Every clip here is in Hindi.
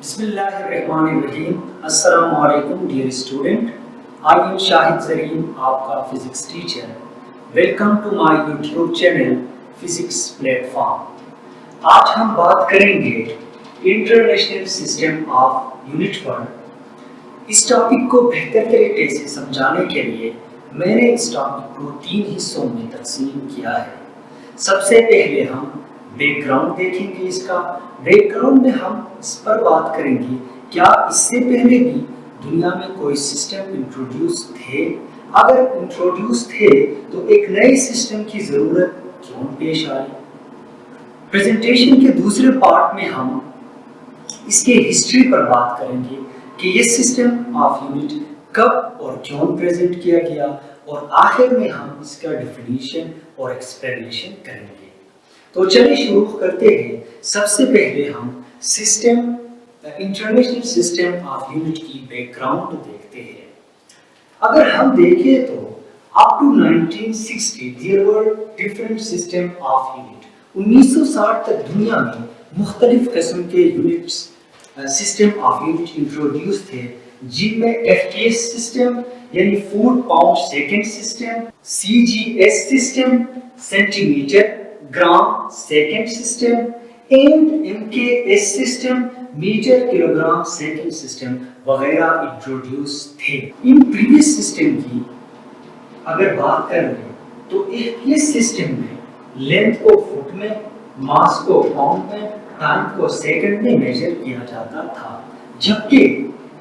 बिस्मिल्लाहिर्रहमानिर्रहीम। अस्सलाम वालेकुम dear student. I am Shahid Zareen, आपका physics teacher. Welcome to my YouTube channel Physics Platform. आज हम बात करेंगे इंटरनेशनल सिस्टम ऑफ यूनिट पर। इस टॉपिक को बेहतर तरीके से समझाने के लिए मैंने इस टॉपिक को 3 हिस्सों में तकसीम किया है। सबसे पहले हम बैकग्राउंड देखेंगे। इसका बैकग्राउंड में हम इस पर बात करेंगे क्या इससे पहले भी दुनिया में कोई सिस्टम इंट्रोड्यूस थे। अगर इंट्रोड्यूस थे तो एक नए सिस्टम की जरूरत क्यों पेश आई। प्रेजेंटेशन के दूसरे पार्ट में हम इसके हिस्ट्री पर बात करेंगे कि ये सिस्टम ऑफ यूनिट कब और क्यों प्रेजेंट किया गया, और आखिर में हम इसका डेफिनेशन और एक्सप्लेनेशन करेंगे। तो चलिए शुरू करते हैं। सबसे पहले हम system international system of unit की बैकग्राउंड देखते हैं। अगर हम देखें तो up to 1960 there were different system of unit. 1960 तक दुनिया में मुख्तलिफ किस्म के units system of unit introduce थे, जिनमें एफटीएस सिस्टम यानी foot pound second system, CGS system centimetre gram second system and MKS system metre kilogram second system वगैरह इंट्रोड्यूस थे। इन प्रीवियस सिस्टम की अगर बात करें तो एफटीएस सिस्टम में लेंथ को फुट में, मास को पाउंड में, टाइम को सेकंड में मेजर किया जाता था, जबकि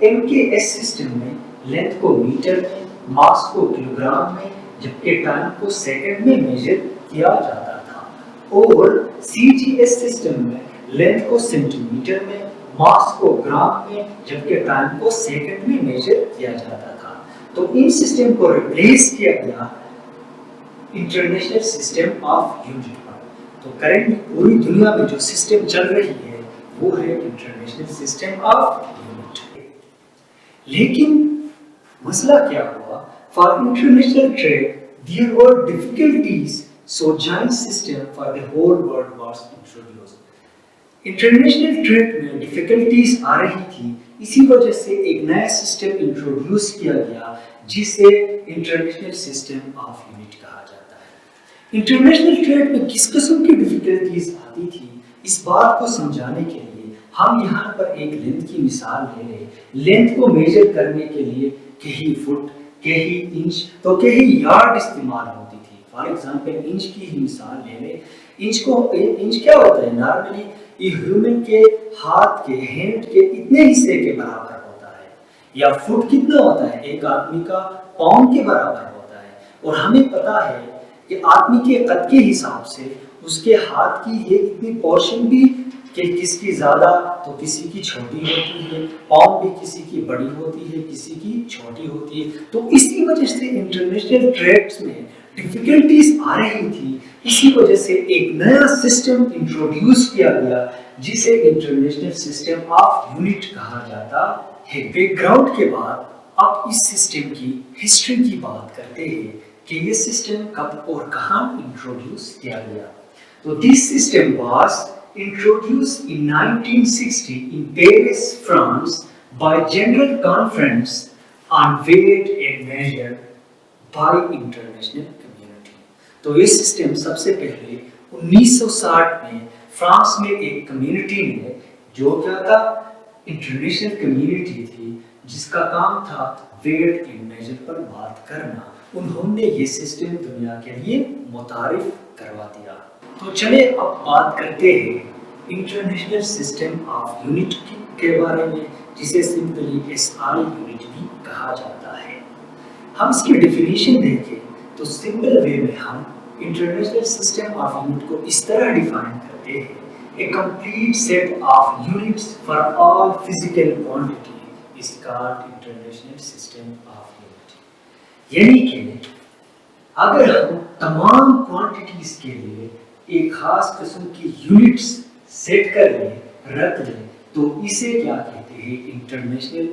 एमकेएस सिस्टम में लेंथ को मीटर में, मास को किलोग्राम में, जबकि टाइम को सेकंड में मेजर किया जाता था। और सीजीएस सिस्टम में लेंथ को सेंटीमीटर में, मास को ग्राम में, जबकि टाइम को सेकंड में मेजर किया जाता था। तो इन सिस्टम को रिप्लेस किया गया इंटरनेशनल सिस्टम ऑफ यूनिट पर। तो करेंटली पूरी दुनिया में जो सिस्टम चल रही है वो है इंटरनेशनल सिस्टम ऑफ यूनिट। लेकिन मसला क्या हुआ, for international trade there were difficulties, so joint system for the whole world was introduced. International trade में डिफिकल्टीज आ रही थी, इसी वजह से एक नया सिस्टम इंट्रोड्यूस किया गया जिसे इंटरनेशनल सिस्टम ऑफ यूनिट कहा जाता है। इंटरनेशनल ट्रेड में किस किस्म की डिफिकल्टीज आती थी, इस बात को समझाने के लिए हम यहाँ पर एक लेंथ की मिसाल ले लें। लेंथ को मेजर करने के लिए कहीं फुट, कहीं इंच तो कहीं यार्ड इस्तेमाल होती थी। फॉर एग्जांपल इंच की ही मिसाल ले लें। इंच क्या होता है, नॉर्मली ये ह्यूमन के हाथ के, हैंड के इतने हिस्से के बराबर होता है, या फुट कितना होता है, एक आदमी का पाँव के बराबर होता है। और हमें पता है कि आदमी के कद के हिसाब से उसके हाथ की ये इतनी पोर्शन भी कि किसी ज्यादा तो किसी की छोटी होती है, पाँव भी किसी की बड़ी होती है, किसी की छोटी होती है। तो इसी वजह से इंटरनेशनल ट्रेड्स में डिफिकल्टीज आ रही थी, इसी वजह से एक नया सिस्टम इंट्रोड्यूस किया गया जिसे इंटरनेशनल सिस्टम ऑफ यूनिट कहा जाता है। बैकग्राउंड के बाद अब इस सिस्टम की हिस्ट्री की बात करते हैं कि ये सिस्टम कब और कहाँ इंट्रोड्यूस किया गया। तो this system was introduced in 1960 in Paris, France by General Conference on weight and measure by international community। तो ये सिस्टम सबसे पहले 1960 में फ्रांस में एक कम्युनिटी ने, जो क्या था, इंटरनेशनल कम्युनिटी थी जिसका काम था वेट एंड मेजर पर बात करना, उन्होंने ये सिस्टम दुनिया के लिए मुतारिफ करवा दिया। तो चले अब बात करते हैं इंटरनेशनल सिस्टम ऑफ यूनिट के बारे में, जिसे सिंपली एसआई यूनिट भी कहा जाता है। हम इसकी डेफिनेशन देखें तो सिंपल वे में हम इंटरनेशनल सिस्टम ऑफ यूनिट को इस तरह डिफाइन करते हैं, a complete set of units for all physical quantity is called international system of unit. यानी कि अगर हम तमाम क्वांटिटीज के लिए एक खास किस्म की यूनिट्स सेट कर ले, रख ले, तो इसे क्या कहते हैं, इंटरनेशनल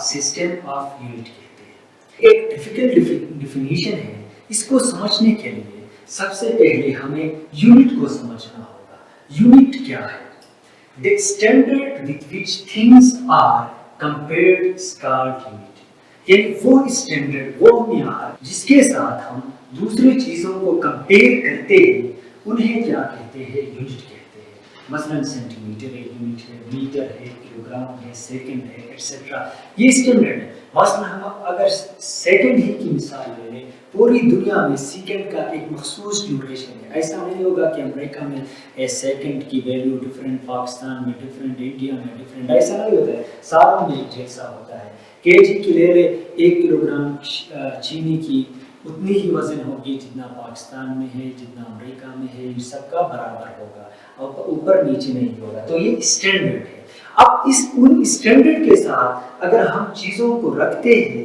सिस्टम ऑफ यूनिट कहते हैं। एक डिफिकल्ट डेफिनेशन है, इसको समझने के लिए सबसे पहले हमें यूनिट को समझना होगा। यूनिट क्या है? The standard with which things are compared is called unit. यानी वो स्टैंडर्ड, वो म्यार जिसके साथ हम दूसरी चीजों को कंपेयर करते हैं, उन्हें क्या कहते हैं? यूनिट कहते हैं। मसलन सेंटीमीटर एक यूनिट है, मीटर है, किलोग्राम है, सेकंड है, एक्सेट्रा। ये स्टैंडर्ड है। मसलन हम अगर सेकंड ही की मिसाल ले लें, पूरी दुनिया में सेकंड का एक मखसूस ड्यूरेशन है। ऐसा नहीं होगा कि अमेरिका में सेकंड की वैल्यू डिफरेंट, पाकिस्तान में डिफरेंट, इंडिया में डिफरेंट, ऐसा नहीं होता है। सारों में एक जैसा होता है। केजी की ले ले, 1 किलोग्राम चीनी की उतनी ही वजन होगी जितना पाकिस्तान में है, जितना अमेरिका में है, इन सबका बराबर होगा और ऊपर नीचे नहीं होगा। तो ये स्टैंडर्ड है। अब उन स्टैंडर्ड के साथ अगर हम चीज़ों को रखते हैं,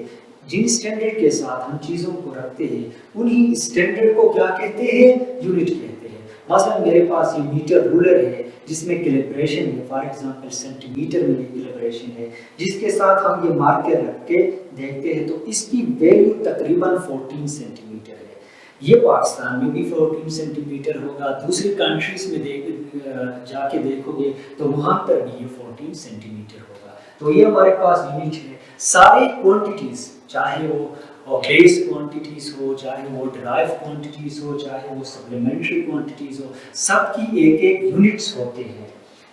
जिन स्टैंडर्ड के साथ हम चीज़ों को रखते हैं, उन्हीं स्टैंडर्ड को क्या कहते हैं? यूनिट कहते हैं। मसलन मेरे पास ये मीटर रूलर है जिसमें कैलिब्रेशन है, फॉर एग्जांपल सेंटीमीटर में कैलिब्रेशन है, जिसके साथ हम ये मार्कर रख के देखते हैं तो इसकी वैल्यू तकरीबन 14 सेंटीमीटर है। ये पाकिस्तान में भी 14 सेंटीमीटर होगा, दूसरी कंट्रीज में जाके देखोगे तो वहाँ पर भी ये 14 सेंटीमीटर होगा। तो ये हमारे पास यूनिट है। सारे क्वांटिटीज, चाहे वो बेस क्वांटिटीज हो, चाहे वो डिराइव क्वांटिटीज हो, चाहे वो सप्लीमेंट्री क्वांटिटीज हो, सबकी एक एक यूनिट्स होते हैं।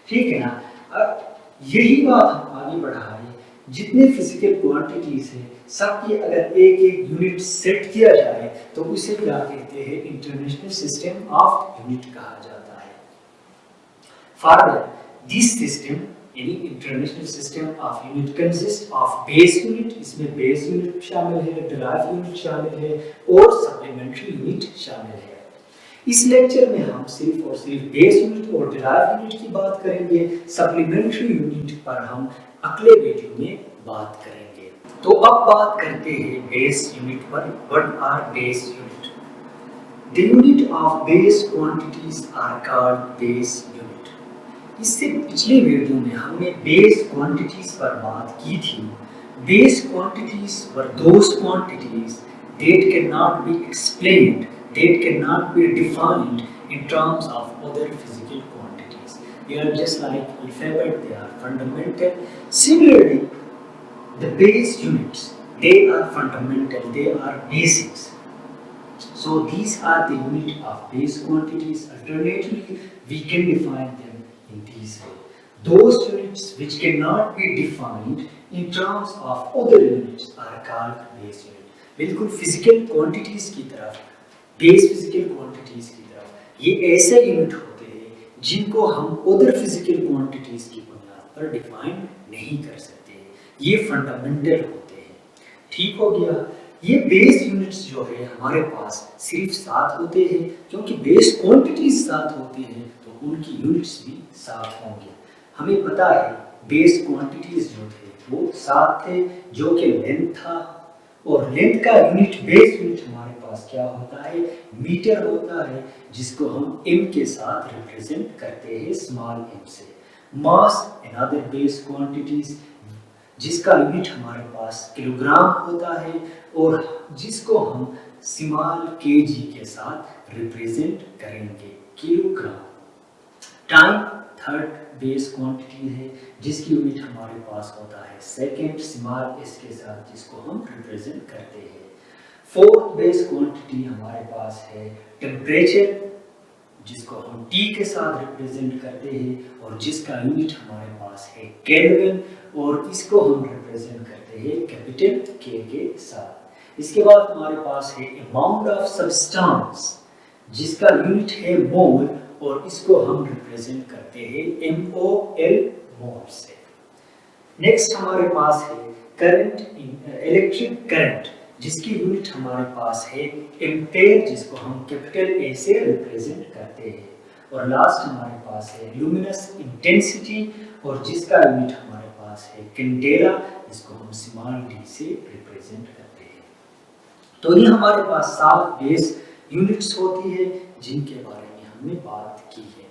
ठीक है ना? यही बात हम आगे बढ़ा रहे हैं। जितने फिजिकल क्वांटिटीज हैं, सबकी अगर एक एक यूनिट सेट किया जाए तो उसे क्या कहते हैं? इंटरनेशनल सिस्टम ऑफ यूनिट कहा जाता है। फर्दर दिस सिस्टम यानी international system of unit consist of base unit, इसमें बेस यूनिट शामिल है, डिराइव यूनिट शामिल है और सप्लीमेंट्री यूनिट शामिल है। इस लेक्चर में हम सिर्फ और सिर्फ बेस यूनिट और डिराइव यूनिट की बात करेंगे। सप्लीमेंट्री यूनिट पर हम अगले वीडियो में बात करेंगे। तो अब बात करते हैं बेस यूनिट पर। What are base unit? The unit of base quantities are called base unit. इससे पिछले वीडियो में हमने बेस क्वांटिटीज पर बात की थी। Base quantities were those quantities that cannot be explained, that cannot be defined in terms of other physical quantities. They are just like alphabet, they are fundamental. Similarly, the base units, they are fundamental, they are basics. So these are the unit of base quantities. Alternatively, we can define them in these way. Those units which cannot be defined in terms of other units are called base unit. बिल्कुल फिजिकल क्वांटिटीज की तरफ, बेस फिजिकल क्वांटिटीज की तरफ, ये ऐसे यूनिट होते हैं जिनको हम अदर फिजिकल क्वांटिटीज की बुनियाद पर डिफाइन नहीं कर सकते। ये फंडामेंटल होते हैं। ठीक हो गया? ये बेस यूनिट्स जो है हमारे पास सिर्फ 7 होते हैं, क्योंकि बेस क्वांटिटीज 7 होती हैं तो उनकी यूनिट्स भी 7 होंगे। हमें पता है बेस क्वांटिटीज जो थे वो 7 थे, जो कि लेंथ था, और लेंथ का यूनिट, बेस यूनिट हमारे पास क्या होता है? मीटर होता है, जिसको हम m के साथ रिप्रेजेंट करते हैं, स्मॉल m से। मास अनदर बेस क्वांटिटीज, जिसका यूनिट हमारे पास किलोग्राम होता है और जिसको हम स्मॉल kg के साथ रिप्रेजेंट करेंगे, kilogram. Time third base quantity है, जिसकी यूनिट हमारे पास होता है सेकंड, स्मॉल s के साथ, जिसको हम रिप्रेजेंट करते हैं। फोर्थ बेस क्वांटिटी हमारे पास है टेम्परेचर, जिसको हम T के साथ रिप्रेजेंट करते हैं और जिसका यूनिट हमारे पास है केल्विन, और इसको हम रिप्रेजेंट करते हैं कैपिटल K के साथ। इसके बाद हमारे पास है अमाउंट ऑफ सब्सटेंस, जिसका यूनिट है मोल, और इसको हम रिप्रेजेंट करते हैं MOL, मोल से। नेक्स्ट हमारे पास है करंट, इलेक्ट्रिक करंट, जिसकी यूनिट हमारे पास है एम्पेयर, जिसको हम कैपिटल A से रिप्रेजेंट करते हैं। और लास्ट हमारे पास है लुमिनस इंटेंसिटी, और जिसका यूनिट हमारे पास है कैंडेला, जिसको हम स्मॉल d से रिप्रेजेंट करते हैं। तो ये हमारे पास 7 बेस यूनिट्स होती है जिनके बारे में हमने बात की है।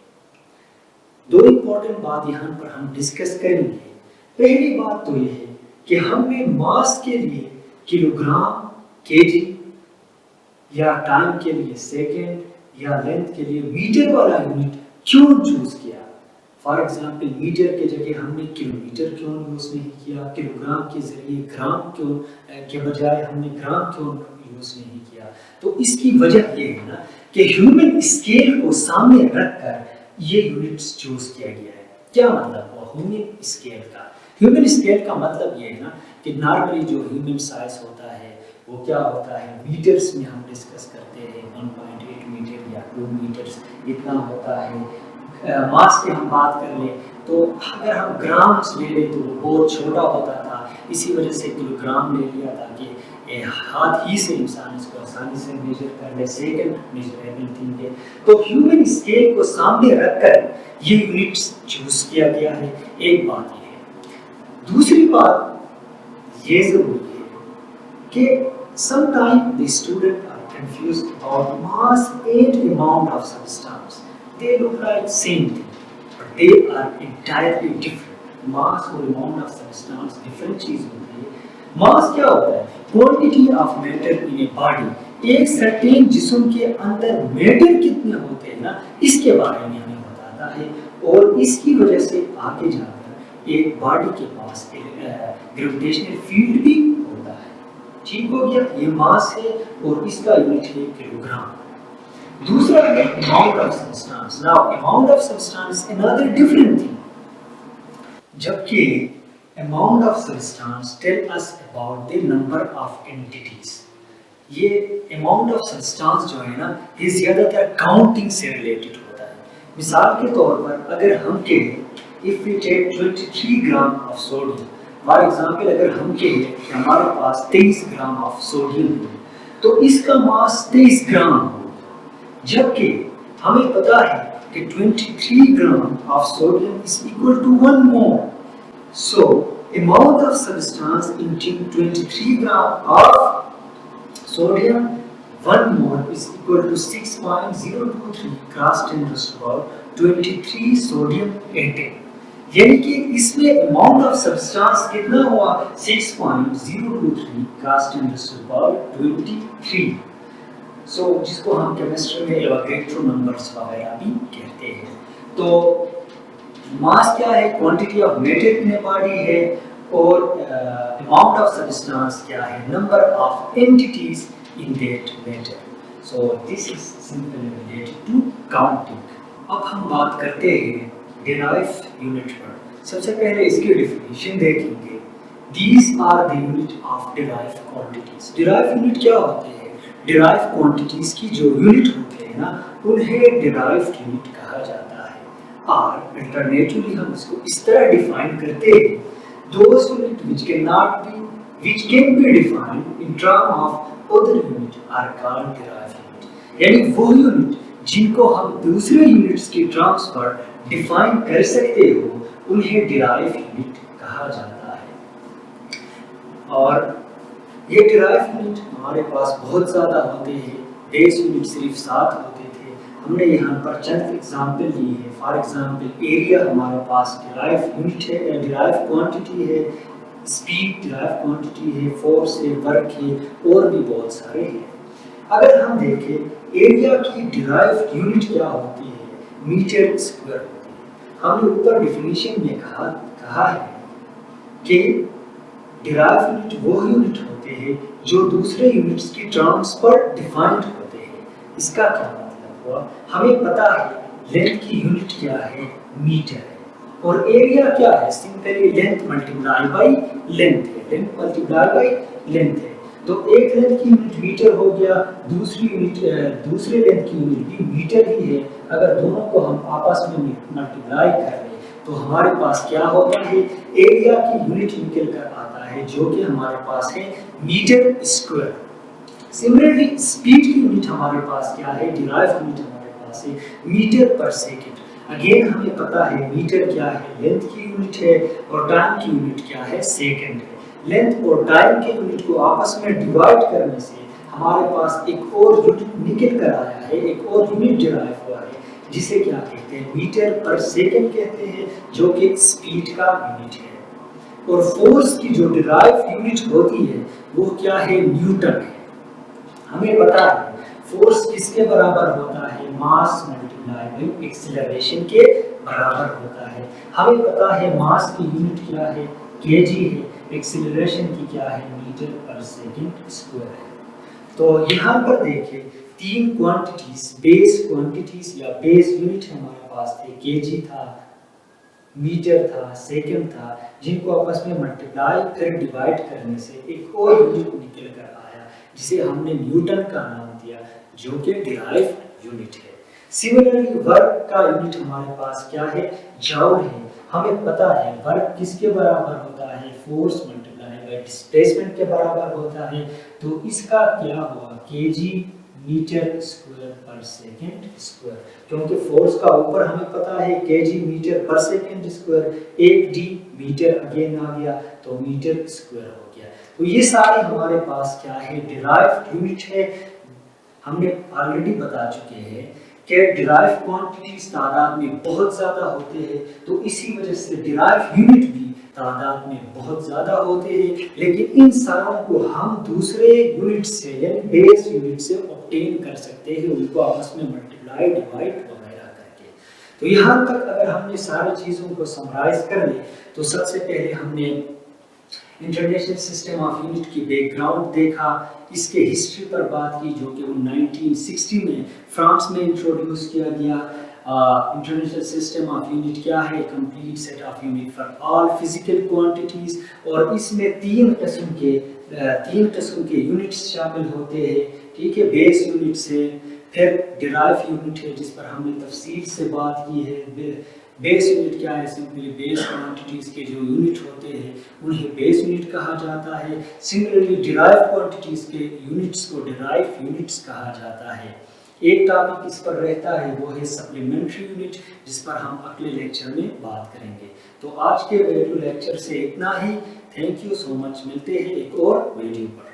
2 इंपॉर्टेंट बात यहाँ पर हम डिस्कस करेंगे। पहली बात तो ये है कि हमने मास के लिए किलोग्राम, kg, या टाइम के लिए सेकंड, या लेंथ के लिए मीटर वाला यूनिट क्यों चूज किया। फॉर एग्जांपल मीटर के जगह हमने किलोमीटर क्यों यूज़ नहीं किया, किलोग्राम के जरिए ग्राम क्यों के बजाय हमने ग्राम क्यों यूज़ नहीं किया। तो इसकी वजह ये है ना कि ह्यूमन स्केल को सामने रखकर ये यूनिट्स चूज किया गया है। क्या मतलब हुआ ह्यूमन स्केल का? ह्यूमन स्केल का मतलब ये है ना कि नॉर्मली जो ह्यूमन साइज होता है वो क्या होता है, मीटर्स में हम डिस्कस करते हैं, 1.8 मीटर या 2 मीटर्स इतना होता है। मास की हम बात कर ले तो अगर हम ग्राम्स ले ले तो बहुत छोटा होता था, इसी वजह से किलोग्राम ले लिया ताकि हाथ ही से इंसान इसको आसानी से मेजर कर ले, सेकंड मेजरेबल थिंग है। तो ह्यूमन स्केल को सामने रखकर ये यूनिट्स चूज किया गया है। एक बात ये है। दूसरी बात ये जरूरी है कि sometimes the students are confused about mass and amount of substance. They look like same thing, but they are entirely different. Mass और amount of substance different चीज होती है। मास क्या होता है? Quantity of matter in a body। एक सर्टेन जिस्म के अंदर मैटर कितने होते हैं ना, इसके बारे में हमें बताता है और इसकी वजह से आगे जाकर एक बॉडी के पास ग्रेविटेशनल फील्ड भी होता है। ठीक हो गया, ये मास है और इसका यूनिट है किलोग्राम। दूसरा है amount of substance. Now amount of substance another different thing, जबकि amount of substance tell us about the number of entities. ये अमाउंट ऑफ सब्सटेंस जो है ना ये ज्यादातर काउंटिंग से रिलेटेड होता है। मिसाल के तौर पर अगर हम कहें if we take 23 gram of sodium, for example अगर हम कहें कि हमारे पास 23 ग्राम ऑफ सोडियम है तो इसका मास 23 ग्राम होगा, जबकि हमें पता है कि 23 gram of sodium is equal to 1 mole. So amount of substance in 23 gram of sodium 1 mole is equal to 6.023 cross 10⁻23 sodium atom. यानी कि इसमें अमाउंट ऑफ सब्सटेंस कितना हुआ 6.023 क्रॉस 10⁻23। सो जिसको हम केमिस्ट्री में एवोगैड्रो नंबर्स वगैरह भी कहते हैं। तो मास क्या है? Quantity of matter in a body है और अमाउंट ऑफ सब्सटेंस क्या है? Number of entities in that matter. So this is simply related to counting. अब हम बात करते हैं डिराइव यूनिट पर। सबसे पहले इसकी डेफिनेशन देखेंगे। These are the unit of derive quantities. Derive unit क्या होते हैं? डिराइव क्वांटिटीज की जो यूनिट होते हैं ना उन्हें डिराइव्ड यूनिट कहा जाता है। और अल्टरनेटिवली हम इसको इस तरह डिफाइन करते हैं, those unit which can be defined in term of other unit are called derived unit। यानी वो यूनिट जिनको हम दूसरे यूनिट्स के टर्म्स पर डिफाइन कर सकते हो उन्हें डिराइव यूनिट कहा जाता है। और ये डिराइव यूनिट हमारे पास बहुत ज़्यादा होते हैं। बेस यूनिट सिर्फ 7 होते थे। हमने यहाँ पर चंद एग्जाम्पल लिए हैं। फॉर एग्जाम्पल एरिया हमारे पास डिराइव यूनिट है, डिराइव क्वांटिटी है, स्पीड डिराइव क्वांटिटी है, फोर्स है, वर्क है और भी बहुत सारे हैं। अगर हम देखें एरिया की डिराइव यूनिट क्या होती है? मीटर स्क्वायर होती है। हमने ऊपर डेफिनेशन में कहा है कि डिराइव यूनिट वो यूनिट होते हैं जो दूसरे यूनिट्स की टर्म्स पर डिफाइंड होते हैं। इसका क्या मतलब हुआ? हमें पता है लेंथ की यूनिट क्या है? मीटर है। और एरिया क्या है? Simply length multiply by length है। लेंथ मल्टीप्लाई बाय लेंथ है। तो एक लेंथ की यूनिट मीटर हो गया, दूसरे लेंथ की यूनिट भी मीटर ही है। अगर दोनों को हम आपस में मल्टीप्लाई कर लें तो हमारे पास क्या होता है? एरिया की यूनिट निकल कर आता है जो कि हमारे पास है मीटर स्क्वायर। सिमिलरली स्पीड की यूनिट हमारे पास क्या है? डिराइव यूनिट हमारे पास है मीटर पर सेकंड। अगेन हमें पता है मीटर क्या है? लेंथ की यूनिट है और टाइम की यूनिट क्या है? सेकंड है। लेंथ और टाइम के यूनिट को आपस में डिवाइड करने से हमारे पास एक और यूनिट निकल कर आया है, एक और यूनिट डिराइव हुआ है जिसे क्या कहते हैं? मीटर पर सेकंड कहते हैं, जो कि स्पीड का यूनिट है। और फोर्स की जो डिराइव यूनिट होती है वो क्या है? न्यूटन है। हमें पता है फोर्स किसके बराबर होता है? मास मल्टीप्लाई बाय एक्सीलरेशन के बराबर होता है। हमें पता है मास की यूनिट क्या है, केजी है, एक्सीलरेशन की क्या है, मीटर पर सेकंड स्क्वायर है। तो यहाँ पर देखिए तीन क्वांटिटीज, बेस क्वांटिटीज या बेस यूनिट हमारे पास थे, केजी था, मीटर था, सेकंड था, जिनको आपस में मल्टीप्लाई फिर डिवाइड करने से एक और यूनिट निकल कर आया जिसे हमने न्यूटन का नाम दिया, जो कि डिराइव्ड यूनिट है। सिमिलरली वर्क का यूनिट हमारे पास क्या है, जूल है। हमें पता है वर्क किसके बराबर होता है, फोर्स मल्टीप्लाई बाय डिस्प्लेसमेंट के बराबर होता है। तो इसका क्या हुआ, केजी मीटर स्क्वायर पर सेकंड स्क्वायर, क्योंकि फोर्स का ऊपर हमें पता है केजी मीटर पर second square, 1d metre again आ गया तो मीटर स्क्वायर हो गया। तो ये सारे हमारे पास क्या है, डिराइव्ड यूनिट है। हमने ऑलरेडी बता चुके हैं कि डिराइव क्वांटिटीज तादाद में बहुत ज़्यादा होते हैं, तो इसी वजह से डिराइव यूनिट भी तादाद में बहुत ज़्यादा होते हैं, लेकिन इन सारों को हम दूसरे यूनिट से यानी बेस यूनिट से ऑब्टेन कर सकते हैं, उनको आपस में मल्टीप्लाई डिवाइड वगैरह करके। तो यहाँ तक अगर हमने सारी चीज़ों को समराइज कर ले तो सबसे पहले हमने इंटरनेशनल सिस्टम ऑफ यूनिट की बैकग्राउंड देखा, इसके हिस्ट्री पर बात की जो कि 1960 में फ्रांस में इंट्रोड्यूस किया गया। इंटरनेशनल सिस्टम ऑफ यूनिट क्या है, complete set of unit for all physical quantities, और इसमें तीन किस्म के यूनिट्स शामिल होते हैं, ठीक है। बेस यूनिट से, फिर डिराइव यूनिट है जिस पर हमने तफसील से बात की है। बेस यूनिट क्या है, सिंपली बेस क्वांटिटीज के जो यूनिट होते हैं उन्हें बेस यूनिट कहा जाता है। सिमिलरली डिराइव क्वांटिटीज के यूनिट्स को डिराइव यूनिट्स कहा जाता है। एक टॉपिक इस पर रहता है वो है सप्लीमेंट्री यूनिट, जिस पर हम अगले लेक्चर में बात करेंगे। तो आज के वीडियो लेक्चर से इतना ही। थैंक यू सो मच, मिलते हैं एक और वीडियो पर।